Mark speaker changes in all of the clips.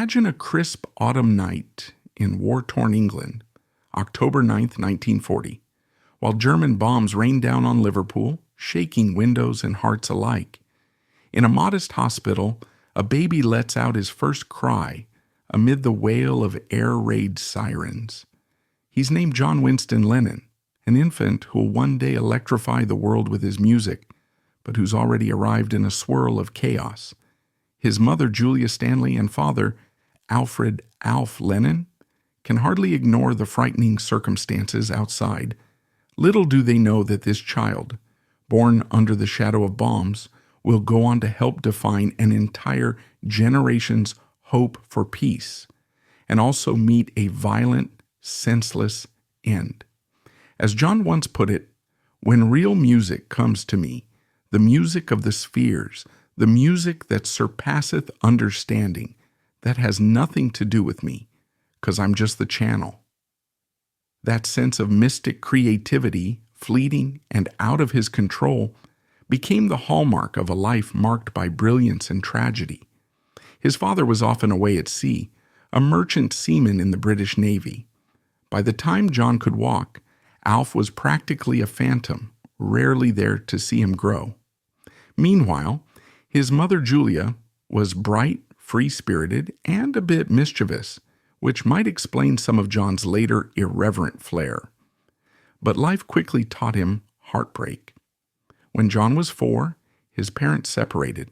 Speaker 1: Imagine a crisp autumn night in war-torn England, October 9th, 1940, while German bombs rain down on Liverpool, shaking windows and hearts alike. In a modest hospital, a baby lets out his first cry amid the wail of air raid sirens. He's named John Winston Lennon, an infant who'll one day electrify the world with his music, but who's already arrived in a swirl of chaos. His mother, Julia Stanley, and father, Alfred Alf Lennon, can hardly ignore the frightening circumstances outside. Little do they know that this child, born under the shadow of bombs, will go on to help define an entire generation's hope for peace, and also meet a violent, senseless end. As John once put it, "When real music comes to me, the music of the spheres, the music that surpasseth understanding, that has nothing to do with me, 'cause I'm just the channel." That sense of mystic creativity, fleeting and out of his control, became the hallmark of a life marked by brilliance and tragedy. His father was often away at sea, a merchant seaman in the British Navy. By the time John could walk, Alf was practically a phantom, rarely there to see him grow. Meanwhile, his mother Julia was bright, free-spirited, and a bit mischievous, which might explain some of John's later irreverent flair. But life quickly taught him heartbreak. When John was 4, his parents separated.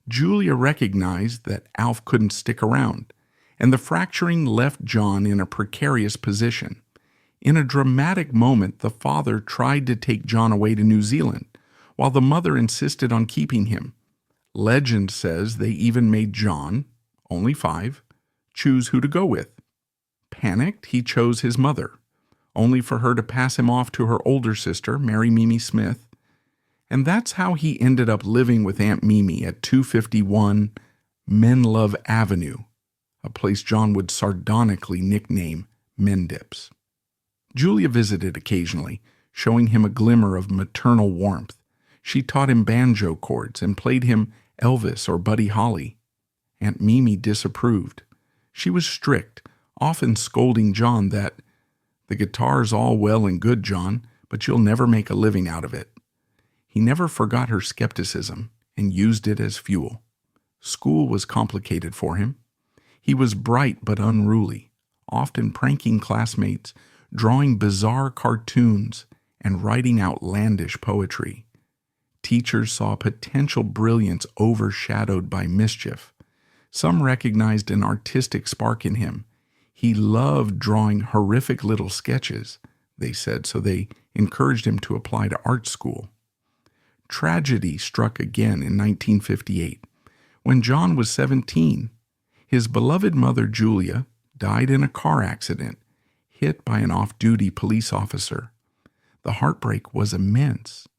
Speaker 1: Julia recognized that Alf couldn't stick around, and the fracturing left John in a precarious position. In a dramatic moment, the father tried to take John away to New Zealand, while the mother insisted on keeping him. Legend says they even made John, only 5, choose who to go with. Panicked, he chose his mother, only for her to pass him off to her older sister, Mary Mimi Smith. And that's how he ended up living with Aunt Mimi at 251 Menlove Avenue, a place John would sardonically nickname Mendips. Julia visited occasionally, showing him a glimmer of maternal warmth. She taught him banjo chords and played him Elvis or Buddy Holly. Aunt Mimi disapproved. She was strict, often scolding John that, "The guitar's all well and good, John, but you'll never make a living out of it." He never forgot her skepticism and used it as fuel. School was complicated for him. He was bright but unruly, often pranking classmates, drawing bizarre cartoons, and writing outlandish poetry. Teachers saw potential brilliance overshadowed by mischief. Some recognized an artistic spark in him. He loved drawing horrific little sketches, they said, so they encouraged him to apply to art school. Tragedy struck again in 1958. When John was 17, his beloved mother Julia died in a car accident, hit by an off-duty police officer. The heartbreak was immense.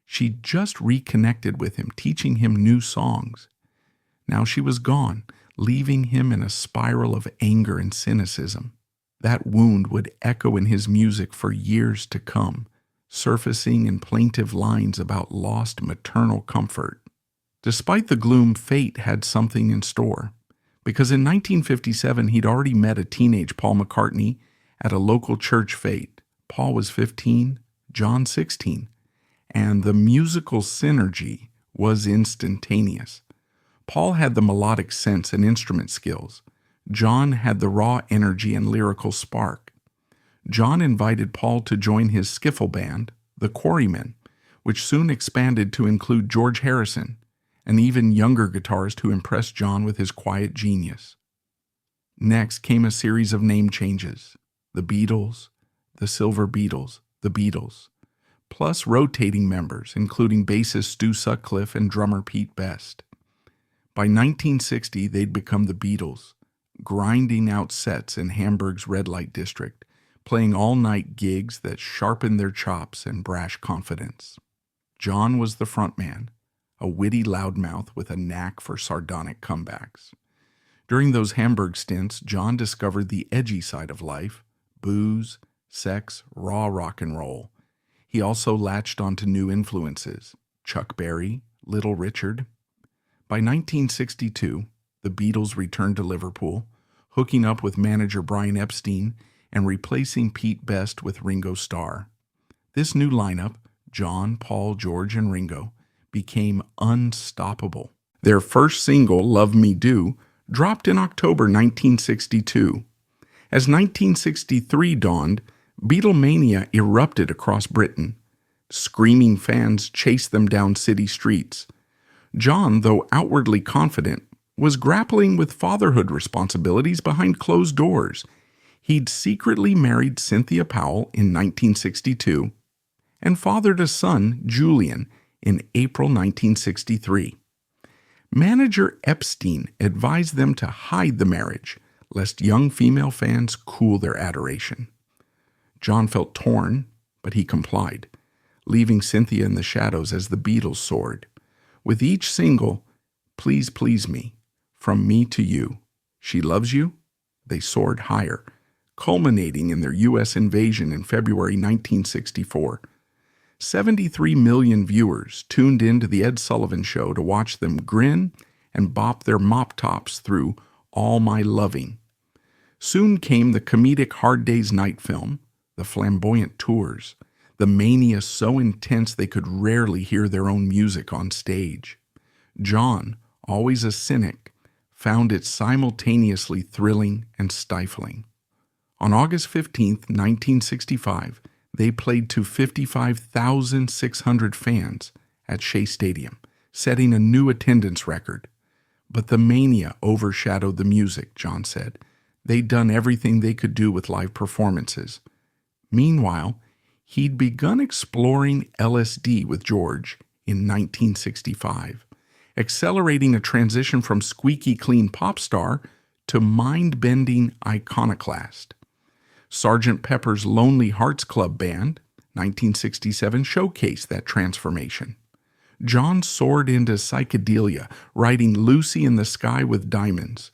Speaker 1: She just reconnected with him, teaching him new songs. Now she was gone, leaving him in a spiral of anger and cynicism. That wound would echo in his music for years to come, surfacing in plaintive lines about lost maternal comfort. Despite the gloom, fate had something in store, because in 1957 he'd already met a teenage Paul McCartney at a local church fete. Paul was 15, John 16, and the musical synergy was instantaneous. Paul had the melodic sense and instrument skills. John had the raw energy and lyrical spark. John invited Paul to join his skiffle band, the Quarrymen, which soon expanded to include George Harrison, an even younger guitarist who impressed John with his quiet genius. Next came a series of name changes: the Beatles, the Silver Beatles, the Beatles, plus rotating members, including bassist Stu Sutcliffe and drummer Pete Best. By 1960, they'd become the Beatles, grinding out sets in Hamburg's red light district, playing all-night gigs that sharpened their chops and brash confidence. John was the frontman, a witty loudmouth with a knack for sardonic comebacks. During those Hamburg stints, John discovered the edgy side of life: booze, sex, raw rock and roll. He also latched onto new influences: Chuck Berry, Little Richard. By 1962, the Beatles returned to Liverpool, hooking up with manager Brian Epstein and replacing Pete Best with Ringo Starr. This new lineup, John, Paul, George, and Ringo, became unstoppable. Their first single, Love Me Do, dropped in October 1962. As 1963 dawned, Beatlemania erupted across Britain. Screaming fans chased them down city streets. John, though outwardly confident, was grappling with fatherhood responsibilities behind closed doors. He'd secretly married Cynthia Powell in 1962 and fathered a son, Julian, in April 1963. Manager Epstein advised them to hide the marriage, lest young female fans cool their adoration. John felt torn, but he complied, leaving Cynthia in the shadows as the Beatles soared. With each single, Please Please Me, From Me to You, She Loves You, they soared higher, culminating in their U.S. invasion in February 1964. 73 million viewers tuned in to The Ed Sullivan Show to watch them grin and bop their mop tops through All My Loving. Soon came the comedic Hard Day's Night film, the flamboyant tours, the mania so intense they could rarely hear their own music on stage. John, always a cynic, found it simultaneously thrilling and stifling. On August 15, 1965, they played to 55,600 fans at Shea Stadium, setting a new attendance record. But the mania overshadowed the music, John said. They'd done everything they could do with live performances. Meanwhile, he'd begun exploring LSD with George in 1965, accelerating a transition from squeaky clean pop star to mind-bending iconoclast. Sgt. Pepper's Lonely Hearts Club Band, 1967, showcased that transformation. John soared into psychedelia, writing Lucy in the Sky with Diamonds,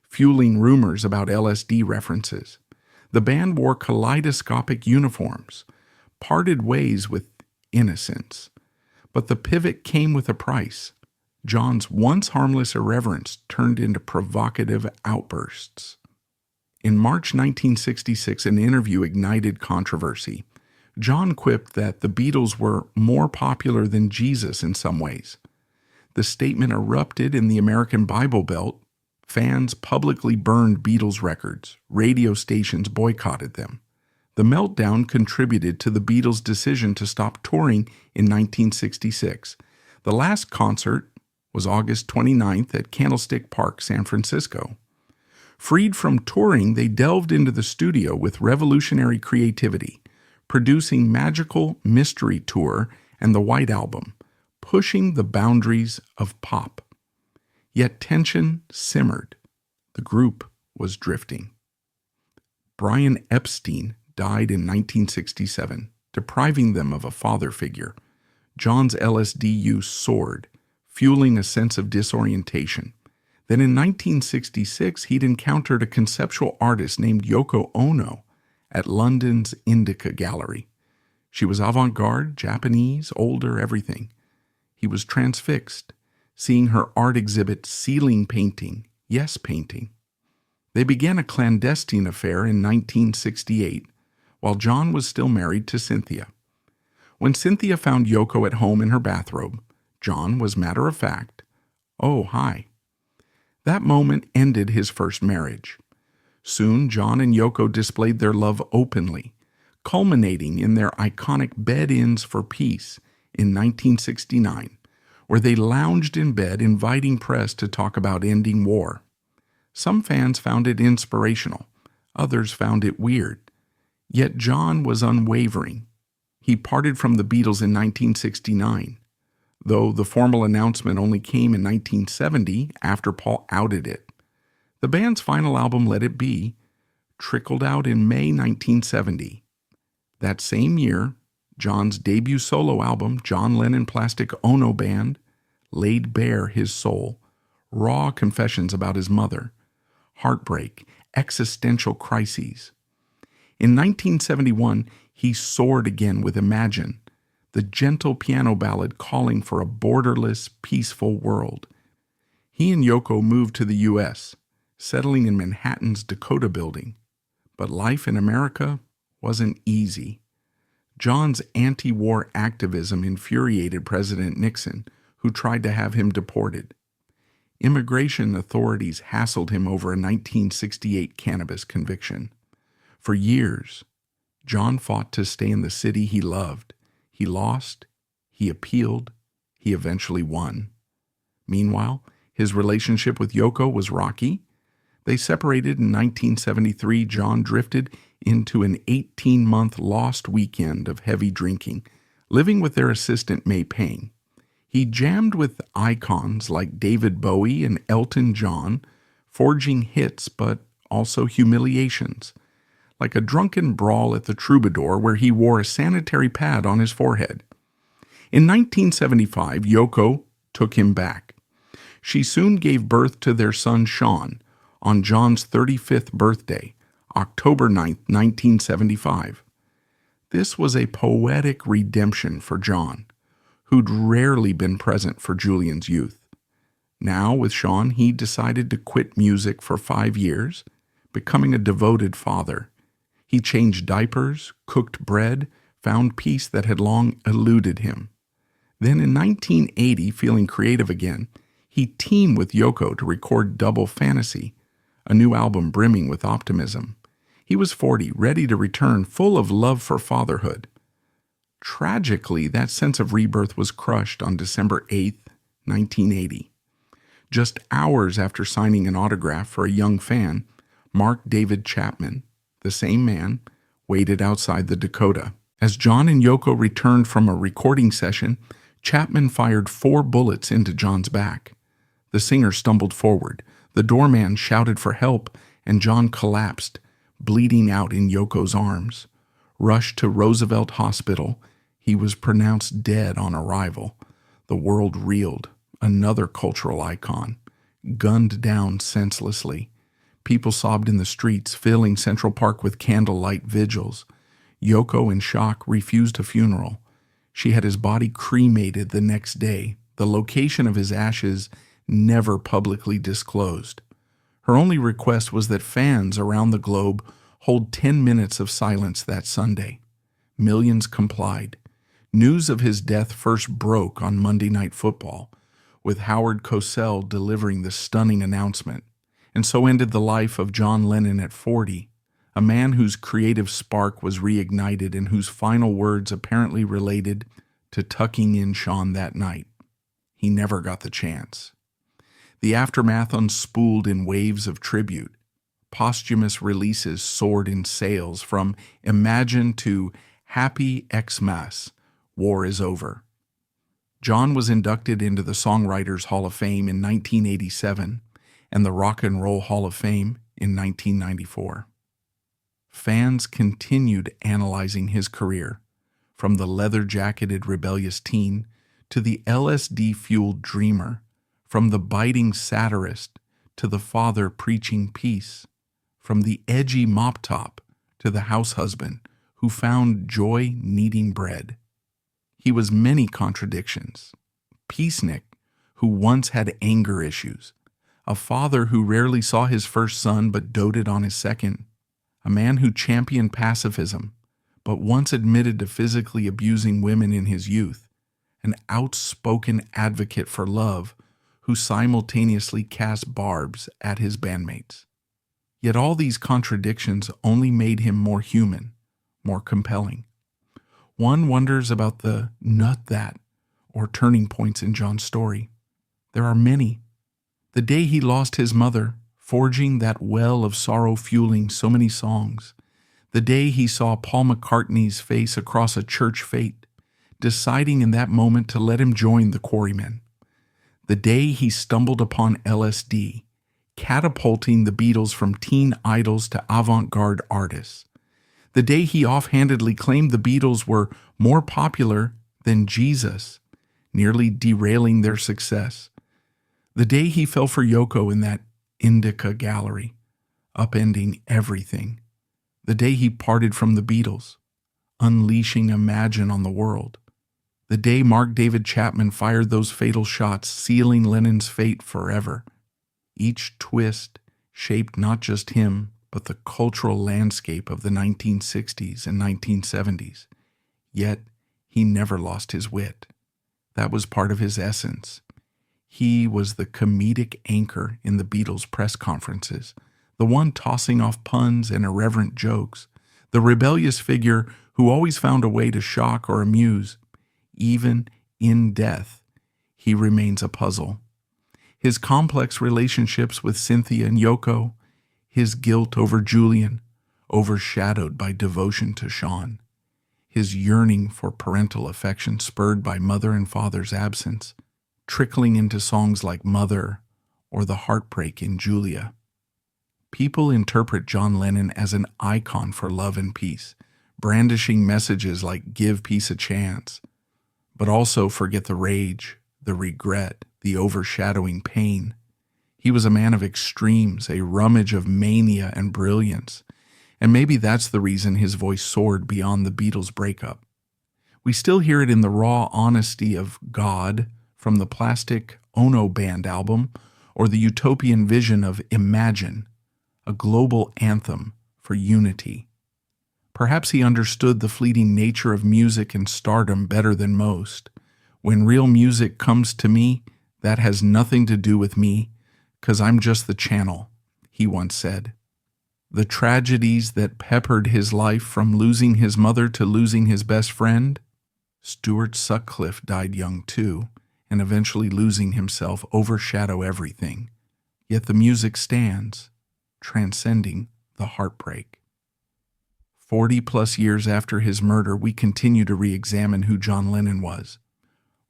Speaker 1: fueling rumors about LSD references. The band wore kaleidoscopic uniforms, parted ways with innocence. But the pivot came with a price. John's once harmless irreverence turned into provocative outbursts. In March 1966, an interview ignited controversy. John quipped that the Beatles were more popular than Jesus in some ways. The statement erupted in the American Bible Belt. Fans publicly burned Beatles records. Radio stations boycotted them. The meltdown contributed to the Beatles' decision to stop touring in 1966. The last concert was August 29th at Candlestick Park, San Francisco. Freed from touring, they delved into the studio with revolutionary creativity, producing Magical Mystery Tour and the White Album, pushing the boundaries of pop. Yet tension simmered. The group was drifting. Brian Epstein died in 1967, depriving them of a father figure. John's LSD use soared, fueling a sense of disorientation. Then in 1966, he'd encountered a conceptual artist named Yoko Ono at London's Indica Gallery. She was avant-garde, Japanese, older, everything. He was transfixed, seeing her art exhibit ceiling painting, yes painting. They began a clandestine affair in 1968, while John was still married to Cynthia. When Cynthia found Yoko at home in her bathrobe, John was matter-of-fact, "Oh, hi." That moment ended his first marriage. Soon, John and Yoko displayed their love openly, culminating in their iconic Bed-Ins for Peace in 1969, where they lounged in bed inviting press to talk about ending war. Some fans found it inspirational, others found it weird. Yet John was unwavering. He parted from the Beatles in 1969, though the formal announcement only came in 1970 after Paul outed it. The band's final album, Let It Be, trickled out in May 1970. That same year, John's debut solo album, John Lennon Plastic Ono Band, laid bare his soul, raw confessions about his mother, heartbreak, existential crises. In 1971, he soared again with Imagine, the gentle piano ballad calling for a borderless, peaceful world. He and Yoko moved to the U.S., settling in Manhattan's Dakota Building. But life in America wasn't easy. John's anti-war activism infuriated President Nixon, who tried to have him deported. Immigration authorities hassled him over a 1968 cannabis conviction. For years, John fought to stay in the city he loved. He lost, he appealed, he eventually won. Meanwhile, his relationship with Yoko was rocky. They separated in 1973. John drifted into an 18-month lost weekend of heavy drinking, living with their assistant May Pang. He jammed with icons like David Bowie and Elton John, forging hits but also humiliations, like a drunken brawl at the Troubadour where he wore a sanitary pad on his forehead. In 1975, Yoko took him back. She soon gave birth to their son Sean on John's 35th birthday, October 9, 1975. This was a poetic redemption for John, who'd rarely been present for Julian's youth. Now, with Sean, he decided to quit music for 5 years, becoming a devoted father. He changed diapers, cooked bread, found peace that had long eluded him. Then in 1980, feeling creative again, he teamed with Yoko to record Double Fantasy, a new album brimming with optimism. He was 40, ready to return, full of love for fatherhood. Tragically, that sense of rebirth was crushed on December 8, 1980. Just hours after signing an autograph for a young fan, Mark David Chapman, the same man, waited outside the Dakota. As John and Yoko returned from a recording session, Chapman fired 4 bullets into John's back. The singer stumbled forward. The doorman shouted for help, and John collapsed, bleeding out in Yoko's arms. Rushed to Roosevelt Hospital, he was pronounced dead on arrival. The world reeled. Another cultural icon, gunned down senselessly. People sobbed in the streets, filling Central Park with candlelight vigils. Yoko, in shock, refused a funeral. She had his body cremated the next day, the location of his ashes never publicly disclosed. Her only request was that fans around the globe hold 10 minutes of silence that Sunday. Millions complied. News of his death first broke on Monday Night Football, with Howard Cosell delivering the stunning announcement. And so ended the life of John Lennon at 40, a man whose creative spark was reignited and whose final words apparently related to tucking in Sean that night. He never got the chance. The aftermath unspooled in waves of tribute. Posthumous releases soared in sales, from Imagine to Happy Xmas, War is Over. John was inducted into the Songwriters Hall of Fame in 1987 and the Rock and Roll Hall of Fame in 1994. Fans continued analyzing his career, from the leather-jacketed rebellious teen to the LSD-fueled dreamer, from the biting satirist to the father preaching peace, from the edgy mop-top to the house husband who found joy kneading bread. He was many contradictions. Peacenik, who once had anger issues, a father who rarely saw his first son but doted on his second, a man who championed pacifism but once admitted to physically abusing women in his youth, an outspoken advocate for love who simultaneously cast barbs at his bandmates. Yet all these contradictions only made him more human, more compelling. One wonders about the nut that or turning points in John's story. There are many. The day he lost his mother, forging that well of sorrow fueling so many songs. The day he saw Paul McCartney's face across a church fete, deciding in that moment to let him join the Quarrymen. The day he stumbled upon LSD, catapulting the Beatles from teen idols to avant-garde artists. The day he offhandedly claimed the Beatles were more popular than Jesus, nearly derailing their success. The day he fell for Yoko in that Indica gallery, upending everything. The day he parted from the Beatles, unleashing Imagine on the world. The day Mark David Chapman fired those fatal shots, sealing Lennon's fate forever. Each twist shaped not just him, but the cultural landscape of the 1960s and 1970s. Yet, he never lost his wit. That was part of his essence. He was the comedic anchor in the Beatles' press conferences, the one tossing off puns and irreverent jokes, the rebellious figure who always found a way to shock or amuse. Even in death, he remains a puzzle. His complex relationships with Cynthia and Yoko, his guilt over Julian, overshadowed by devotion to Sean, his yearning for parental affection spurred by mother and father's absence, trickling into songs like Mother or The Heartbreak in Julia. People interpret John Lennon as an icon for love and peace, brandishing messages like give peace a chance, but also forget the rage, the regret, the overshadowing pain. He was a man of extremes, a rummage of mania and brilliance, and maybe that's the reason his voice soared beyond the Beatles' breakup. We still hear it in the raw honesty of God from the Plastic Ono Band album, or the utopian vision of Imagine, a global anthem for unity. Perhaps he understood the fleeting nature of music and stardom better than most. When real music comes to me, that has nothing to do with me, 'cause I'm just the channel, he once said. The tragedies that peppered his life, from losing his mother to losing his best friend. Stuart Sutcliffe died young too, and eventually losing himself overshadow everything. Yet the music stands, transcending the heartbreak. 40-plus years after his murder, we continue to re-examine who John Lennon was.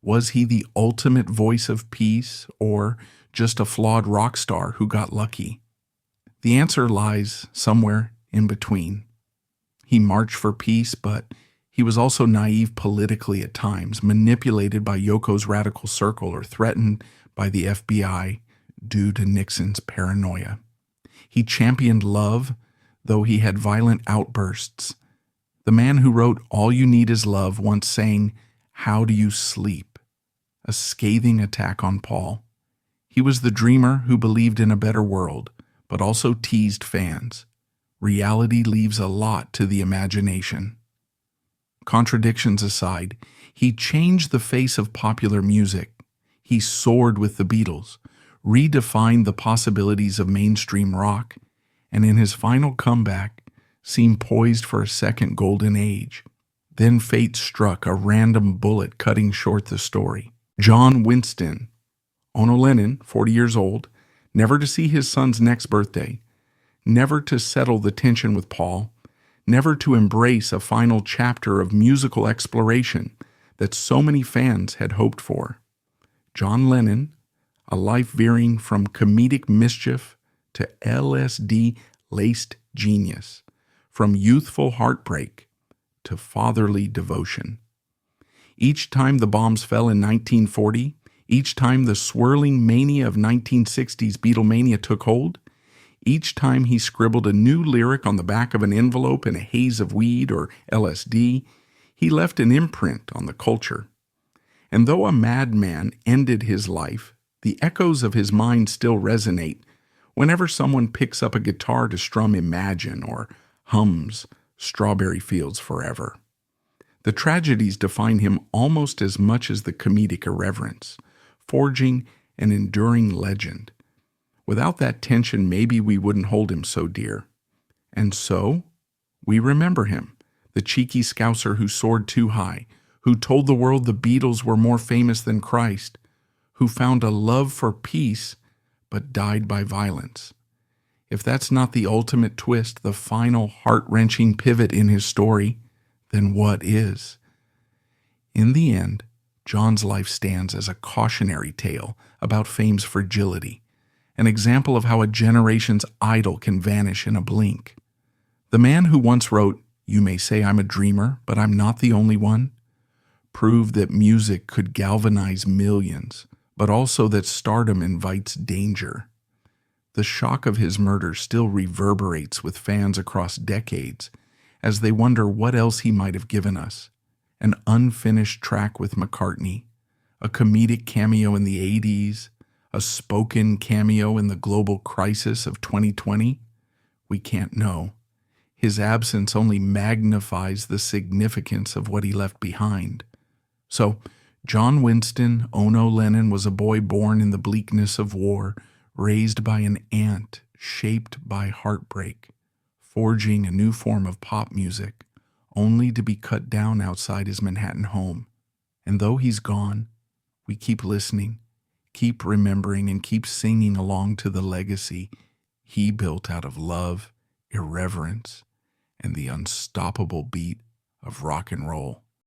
Speaker 1: Was he the ultimate voice of peace, or just a flawed rock star who got lucky? The answer lies somewhere in between. He marched for peace, but he was also naive politically at times, manipulated by Yoko's radical circle or threatened by the FBI due to Nixon's paranoia. He championed love, though he had violent outbursts. The man who wrote All You Need Is Love once sang, "How do you sleep?" a scathing attack on Paul. He was the dreamer who believed in a better world, but also teased fans. Reality leaves a lot to the imagination. Contradictions aside, he changed the face of popular music. He soared with the Beatles, redefined the possibilities of mainstream rock, and in his final comeback, seemed poised for a second golden age. Then fate struck, a random bullet cutting short the story. John Winston, Ono Lennon, 40 years old, never to see his son's next birthday, never to settle the tension with Paul, never to embrace a final chapter of musical exploration that so many fans had hoped for. John Lennon, a life veering from comedic mischief to LSD-laced genius, from youthful heartbreak to fatherly devotion. Each time the bombs fell in 1940, each time the swirling mania of 1960s Beatlemania took hold, each time he scribbled a new lyric on the back of an envelope in a haze of weed or LSD, he left an imprint on the culture. And though a madman ended his life, the echoes of his mind still resonate whenever someone picks up a guitar to strum Imagine or hums Strawberry Fields Forever. The tragedies define him almost as much as the comedic irreverence, forging an enduring legend. Without that tension, maybe we wouldn't hold him so dear. And so, we remember him, the cheeky Scouser who soared too high, who told the world the Beatles were more famous than Christ, who found a love for peace but died by violence. If that's not the ultimate twist, the final heart-wrenching pivot in his story, then what is? In the end, John's life stands as a cautionary tale about fame's fragility, an example of how a generation's idol can vanish in a blink. The man who once wrote, "You may say I'm a dreamer, but I'm not the only one," proved that music could galvanize millions, but also that stardom invites danger. The shock of his murder still reverberates with fans across decades as they wonder what else he might have given us. An unfinished track with McCartney, a comedic cameo in the 80s, A spoken cameo in the global crisis of 2020? We can't know. His absence only magnifies the significance of what he left behind. So, John Winston Ono Lennon was a boy born in the bleakness of war, raised by an aunt, shaped by heartbreak, forging a new form of pop music, only to be cut down outside his Manhattan home. And though he's gone, we keep listening, keep remembering, and keep singing along to the legacy he built out of love, irreverence, and the unstoppable beat of rock and roll.